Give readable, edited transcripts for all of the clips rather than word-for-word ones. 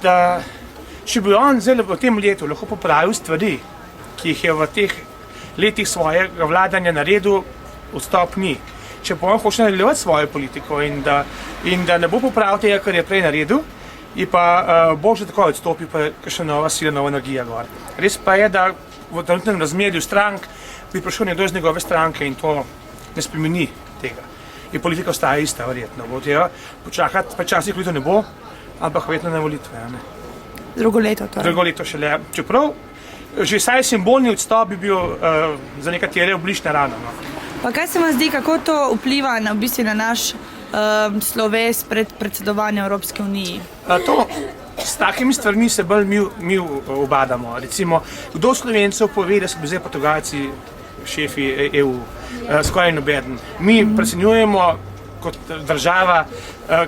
da če bi on zdaj v tem letu lahko popravil stvari, ki jih je v teh letih svojega vladanja naredil, odstop ni. Če pa on hoče nadaljevati svojo politiko in da ne bo popravil tega, kar je prej naredil, je pa bo že tako odstopil, pa še nova sila, nova energija gor. Res pa je, da v trenutnem razmerju strank bi prišel nekdo iz njegove stranke in to ne spremeni tega. In politika ostaja ista, verjetno. Bo treba počakati, pa časih volitev ne bo, ampak verjetno na volitve. Ne? Drugo leto torej. Drugo leto šele. Čeprav, že saj simbolni odstop bi bil za nekatere oblična rana. No. Pa kaj se vam zdi, kako to vpliva na, v bistvu, na naš sloves pred predsedovanjem Evropske unije? S takimi stvarmi se bolj mi obadamo. Recimo, kdo Slovencev pove, da so bili zdaj Portugalci šefi EU, skoraj nobeden. Mi precenjujemo kot država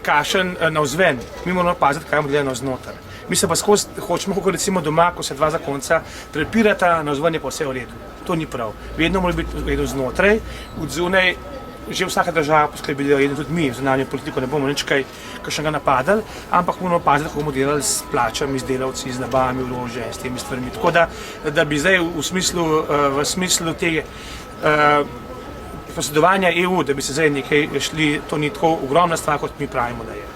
kakšen navzven. Mi moramo paziti, kaj bomo delali navznoter. Mi se pa skozi hočemo, kako recimo doma, ko se dva zakonca prepirata, navzven je pa vse v redu. To ni prav. Vedno mora biti v redu znotraj, od zunaj. Že vsaka država poskrbi, da tudi mi v zunanjo politiko ne bomo nič kakšnega napadali, ampak moramo paziti, kako bomo delali s plačami, z delavci, z nabavami orožja in s temi stvarmi. Tako da bi zdaj v smislu tega posredovanja EU, da bi se zdaj nekaj šli, to ni tako ogromna stvar, kot mi pravimo, da je.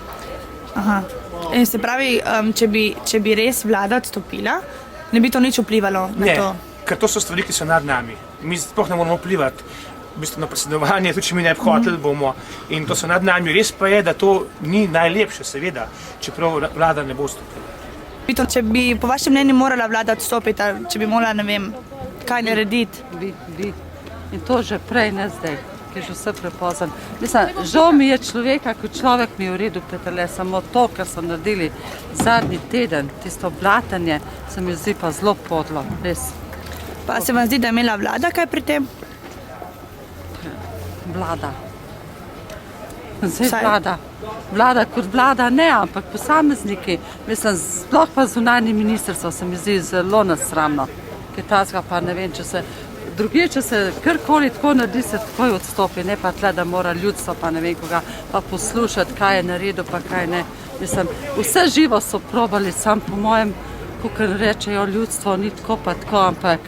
Aha. In se pravi, če bi res vlada odstopila, ne bi to nič vplivalo na to? Ne, ker to so stvari, ki so nad nami. Mi sploh ne moramo vplivati. V bistvu na predsedovanje, tudi če mi ne bi hoteli, bomo, in to so nad nami. Res pa je, da to ni najlepše, seveda, čeprav vlada ne bo odstopila. Če bi po vašem mnenju morala vlada odstopiti, če bi morala, ne vem, kaj narediti? Bi. In to že prej, ne zdaj, ki je že vse prepozno. Mislim, žal mi je človeka, ko človek mi je v redu petele, samo to, kar so naredili zadnji teden, tisto blatanje, se mi zdi pa zelo podlo, res. Pa se vam zdi, da je imela vlada kaj pri tem? Vlada. Zdaj vlada kot vlada ne, ampak posamezniki, mislim, sploh pa zunanji ministrstvo se mi zdi zelo nasramno. Kitajska pa ne vem, če se karkoli tako naredi, se takoj odstopi, ne pa tle, da mora ljudstvo pa ne vem koga pa poslušati, kaj je naredil, pa kaj ne. Mislim, vse živo so probali, sam po mojem, kakor rečejo, ljudstvo ni tako pa tako, ampak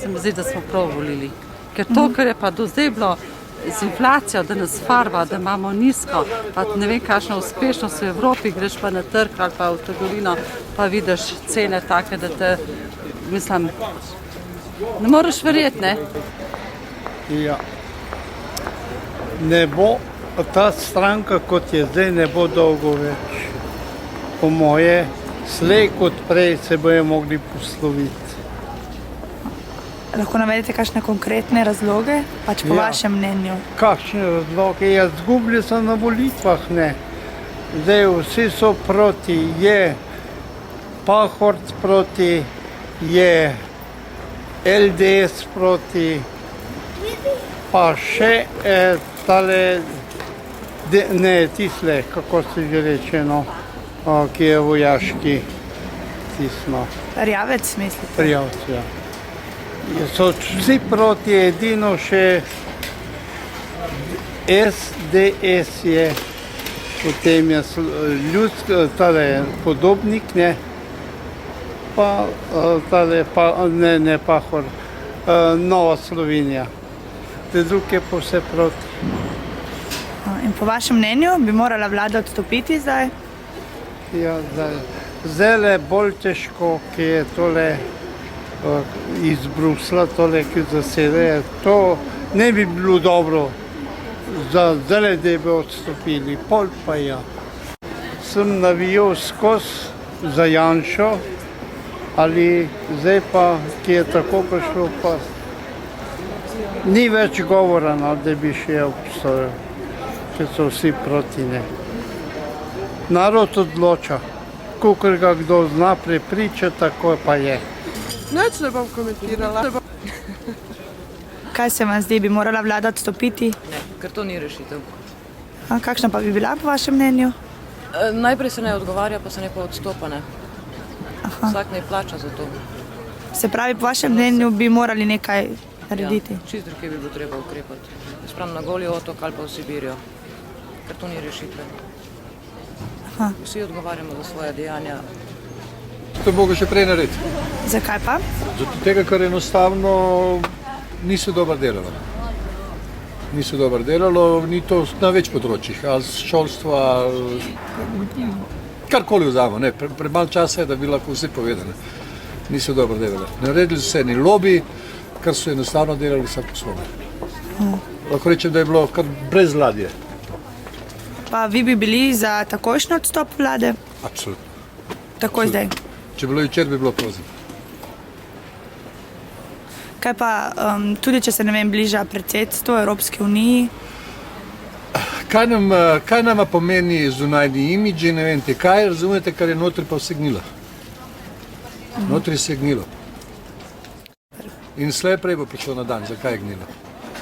se mi zdi, da smo prav volili. Ker to, kar je pa do zdaj bilo z inflacijo, da nas farba, da imamo nizko, pa ne vem, kakšna uspešnost v Evropi, greš pa na trg ali pa v trgovino, pa vidiš cene take, da te, mislim, ne moreš verjeti, ne? Ja. Ne bo, ta stranka, kot je zdaj, ne bo dolgo več. Po moje, slej kot prej se bojo mogli posloviti. Lahko navedete kakšne konkretne razloge, pač po vašem mnenju? Kakšne razloge? Jaz zgubili so na volitvah, ne. Zdaj vsi so proti, je Pahorc proti, je LDS proti, pa še tale, ne, tisle, kako se že reče, no, ki je vojaški, tisno. Rjavec, mislite? Rjavec, ja. So vsi proti, edino še SDS je, potem je ljudski, tale Podobnik, ne, pa tale, ne Pahor, Nova Slovenija. Te druge pa vse proti. In po vašem mnenju bi morala vlada odstopiti zdaj? Ja, zdaj je bolj težko, ki je tole iz Brusla, tole, ki zasede, to ne bi bilo dobro za zdaj, da bi odstopili, pol pa ja. Sem navijal skozi za Janšo, ali zdaj pa, ki je tako prišlo, pa ni več govora, da bi še obstojal, če so vsi proti, ne. Narod odloča, kakor ga kdo zna prepričati, tako pa je. Nič ne bom komentirala. Kaj se vam zdi, bi morala vlada odstopiti? Ne, ker to ni rešitev. Kakšna pa bi bila po vašem mnenju? Najprej se ne odgovarja, pa se ne pa odstopa, ne. Vsak ne plača za to. Se pravi, po vašem mnenju bi morali nekaj narediti? Ja, čist drugje bi bilo treba ukrepati. Spravim na Goli otok ali pa v Sibirijo, ker to ni rešitve. Vsi odgovarjamo za svoje dejanja. To mogo še prej narediti. Zakaj pa? Zato tega, ker enostavno niso dobro delalo. Niso dobro delalo, ni to na več področjih, ali šolstva, karkoli vzamo, ne, premalo časa je, da bi lahko vse povedali. Niso dobro delali. Naredili so eni lobi, kar so enostavno delali vsak po svoje. Lahko rečem, da je bilo kar brez ladje. Pa vi bi bili za takojšnji odstop vlade? Absolutno. Takoj zdaj. Če bi bilo včeraj, bi bilo pozno. Kaj pa tudi, če se ne vem, bliža predsedstvo Evropske unije? Kaj nama pomeni zunajni imidži, ne vem te kaj, razumete, kar je notri pa vse gnilo. Notri se je gnilo. In slej prej bo prišlo na dan, zakaj je gnilo.